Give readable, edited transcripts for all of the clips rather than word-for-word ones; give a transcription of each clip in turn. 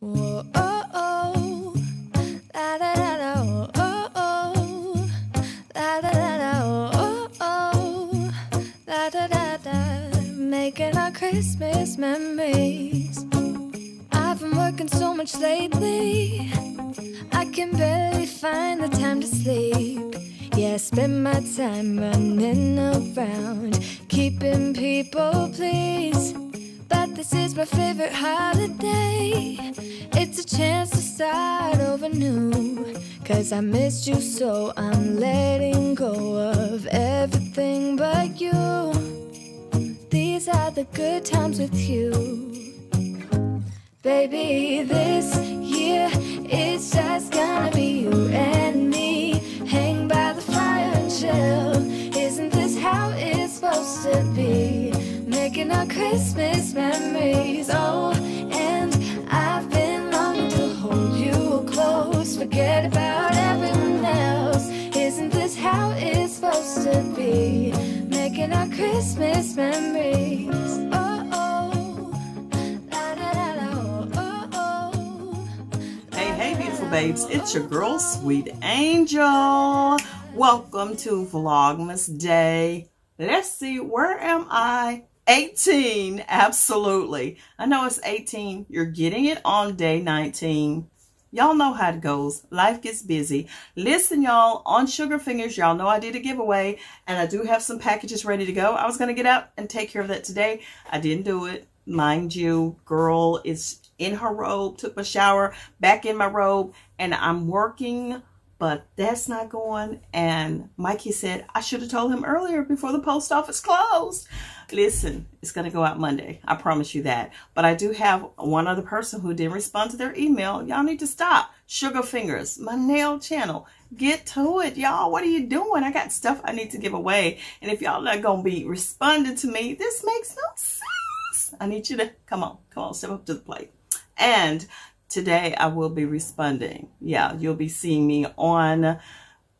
Whoa, oh, oh. La, da, da, da, oh, oh, oh. La, da, da, da, oh, oh, oh. La, da, da, da. Making our Christmas memories. I've been working so much lately, I can barely find the time to sleep. Yeah, I spend my time running around, keeping people pleased. But this is my favorite holiday. It's a chance to start over new. Cause I missed you, so I'm letting go of everything but you. These are the good times with you. Baby, this year it's just gonna be you and me. Hang by the fire and chill. Isn't this how it's supposed to be? Making our Christmas memories. Oh, and I've been longing to hold you close. Forget about everyone else. Isn't this how it's supposed to be? Making our Christmas memories. Oh, oh, la, da, da, da, oh, oh, oh. Hey, beautiful babes, it's your girl, Sweet Angel. Welcome to Vlogmas Day. Let's see, where am I? 18, absolutely. I know it's 18. You're getting it on day 19. Y'all know how it goes. Life gets busy. Listen, y'all, on Sugar Fingers, y'all know I did a giveaway, and I do have some packages ready to go. I was going to get out and take care of that today. I didn't do it. Mind you, girl is in her robe, took my shower, back in my robe, and I'm working, but that's not going. And Mikey said I should have told him earlier before the post office closed. Listen, it's going to go out Monday. I promise you that. But I do have one other person who didn't respond to their email. Y'all need to stop. Sugar Fingers, my nail channel. Get to it, y'all. What are you doing? I got stuff I need to give away. And if y'all not going to be responding to me, this makes no sense. I need you to, come on, step up to the plate. And today I will be responding. Yeah, you'll be seeing me on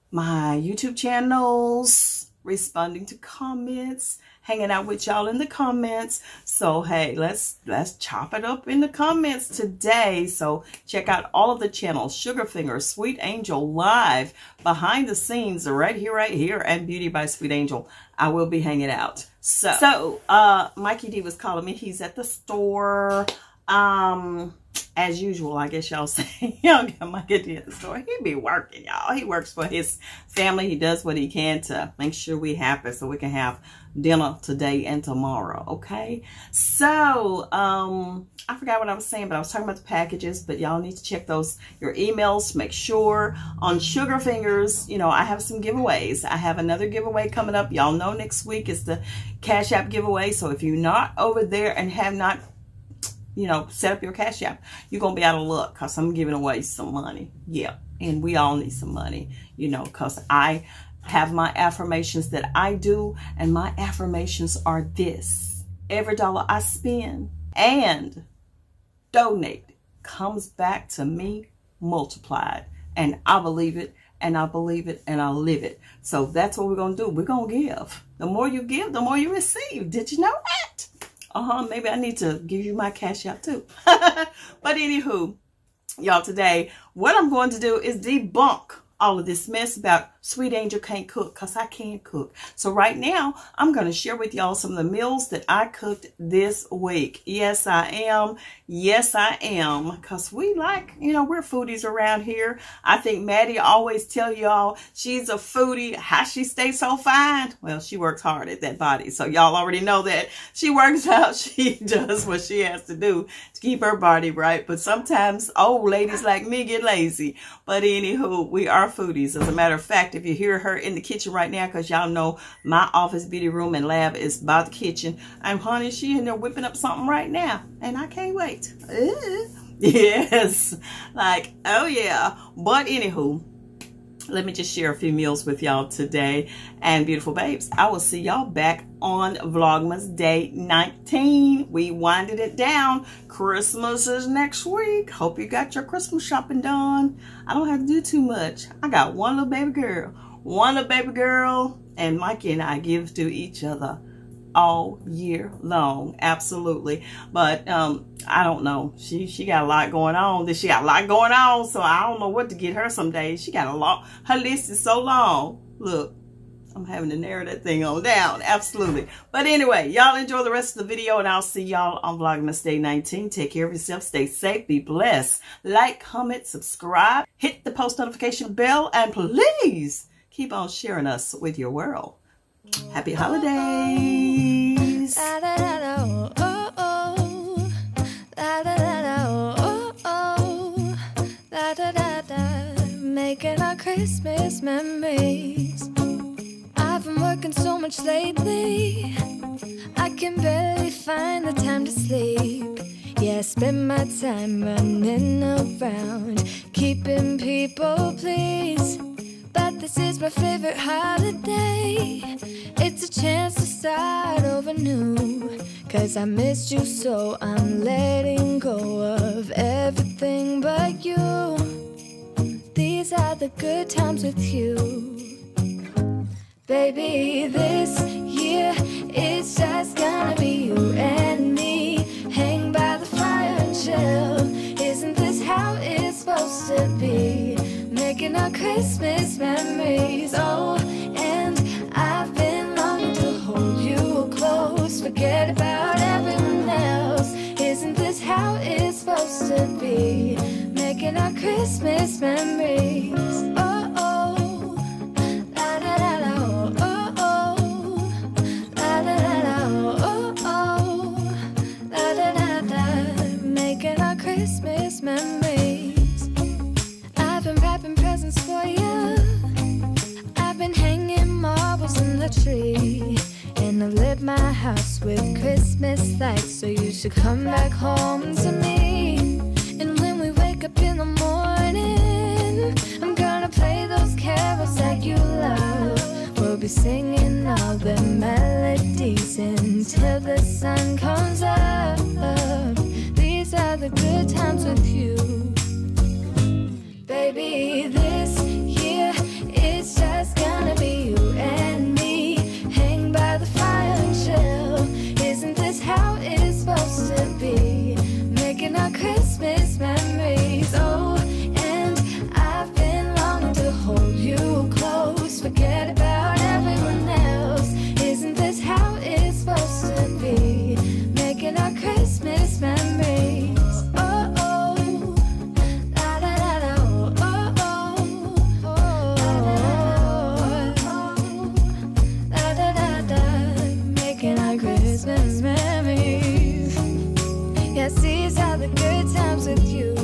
my YouTube channels, responding to comments, hanging out with y'all in the comments. So hey, let's chop it up in the comments today. So check out all of the channels: Sugar Fingers, Sweet Angel Live, Behind the Scenes, right here, and Beauty by Sweet Angel. I will be hanging out. So Mikey D was calling me. He's at the store. As usual, I guess y'all say, y'all get Mikey D at the store. He be working, y'all. He works for his family. He does what he can to make sure we happy so we can have dinner today and tomorrow, okay? So, I forgot what I was saying, but I was talking about the packages, but y'all need to check your emails. Make sure on Sugar Fingers, you know, I have some giveaways. I have another giveaway coming up. Y'all know next week is the Cash App giveaway. So if you're not over there and have not, you know, set up your Cash App, you're going to be out of luck because I'm giving away some money. Yeah, and we all need some money, you know, because I have my affirmations that I do, and my affirmations are this: every dollar I spend and donate comes back to me multiplied. And I believe it, and I believe it, and I live it. So that's what we're going to do. We're going to give. The more you give, the more you receive. Did you know that? Maybe I need to give you my Cash App too. But anywho, y'all, today, what I'm going to do is debunk all of this mess about Sweet Angel can't cook, because I can't cook. So right now, I'm going to share with y'all some of the meals that I cooked this week. Yes, I am. Yes, I am. Because we like, you know, we're foodies around here. I think Maddie always tell y'all she's a foodie. How she stays so fine? Well, she works hard at that body. So y'all already know that. She works out. She does what she has to do to keep her body right. But sometimes old ladies like me get lazy. But anywho, we are foodies. As a matter of fact, if you hear her in the kitchen right now, because y'all know my office, beauty room, and lab is by the kitchen, I'm honey, she in there whipping up something right now, and I can't wait. Yes, like, oh yeah. But anywho, let me just share a few meals with y'all today. And beautiful babes, I will see y'all back on Vlogmas Day 19. We winded it down. Christmas is next week. Hope you got your Christmas shopping done. I don't have to do too much. I got one little baby girl, and Mikey and I give to each other all year long. Absolutely. But I don't know. She got a lot going on. She got a lot going on, so I don't know what to get her some days. She got a lot. Her list is so long. Look, I'm having to narrow that thing on down. Absolutely. But anyway, y'all enjoy the rest of the video, and I'll see y'all on Vlogmas Day 19. Take care of yourself. Stay safe. Be blessed. Like, comment, subscribe. Hit the post notification bell. And please keep on sharing us with your world. Happy holidays. Making our Christmas memories. I've been working so much lately, I can barely find the time to sleep. Yeah, I spend my time running around, keeping people pleased. But this is my favorite holiday. It's a chance to start over new, 'cause I missed you, so I'm letting go of everything but you. These are the good times with you. Baby, this year it's just gonna be you and me. Hang by the fire and chill. Isn't this how it's supposed to be? Making our Christmas memories. Oh, and I've been longing to hold you close. Forget about everyone else. Isn't this how it's supposed to be? Making our Christmas memories. Oh, oh, la da da da, oh, oh, la da da da, oh, oh, la da da da. Making our Christmas memories. I've been wrapping presents for you. I've been hanging marbles in the tree, and I've lit my house with Christmas lights. So you should come back home to me. And when we wake up in the morning, I'm gonna play those carols that you love. We'll be singing all the melodies until the sun comes up. These are the good times with you. Baby, this year it's just gonna be you and me. Hang by the fire and chill. Isn't this how it's supposed to be? Making our Christmas memories. Oh, and I've been longing to hold you close. Forget about everyone else. Isn't this how it's supposed to be? Making our Christmas memories. Oh, oh, la da da da, oh, oh, oh, la da da da. Making our Christmas memories. Yes, these are the good times with you.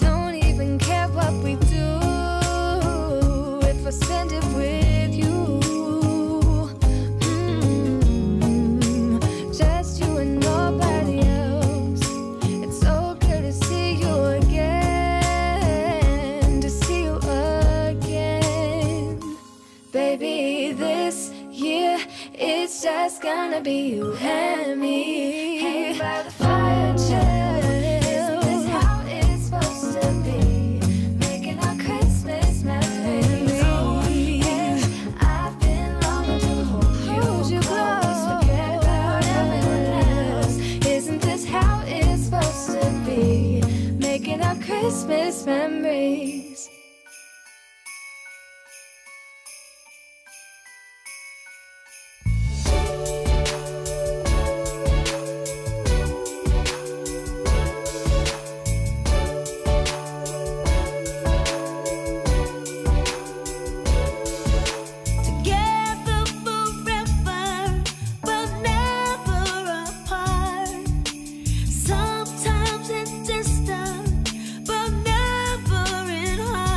Don't even care what we do if I spend it with you. Just you and nobody else. It's so good to see you again, to see you again. Baby, this year it's just gonna be you and me. Hang by the fire and chill. Isn't this how it's supposed to be? Making our Christmas memories. Oh, and I've been longing to hold you close. Forget about everyone else. Isn't this how it's supposed to be? Making our Christmas memories. Sometimes it's distant, but never in heart.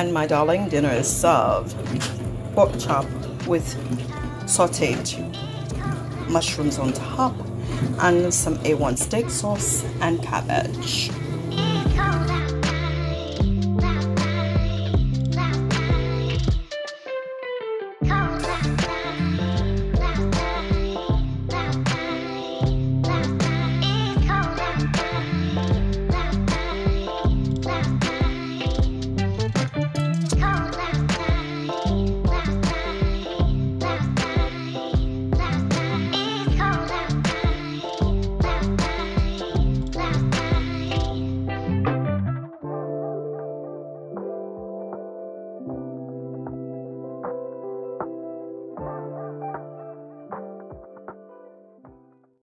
And my darling, dinner is served. Pork chop with sauteed mushrooms on top and some A1 steak sauce and cabbage.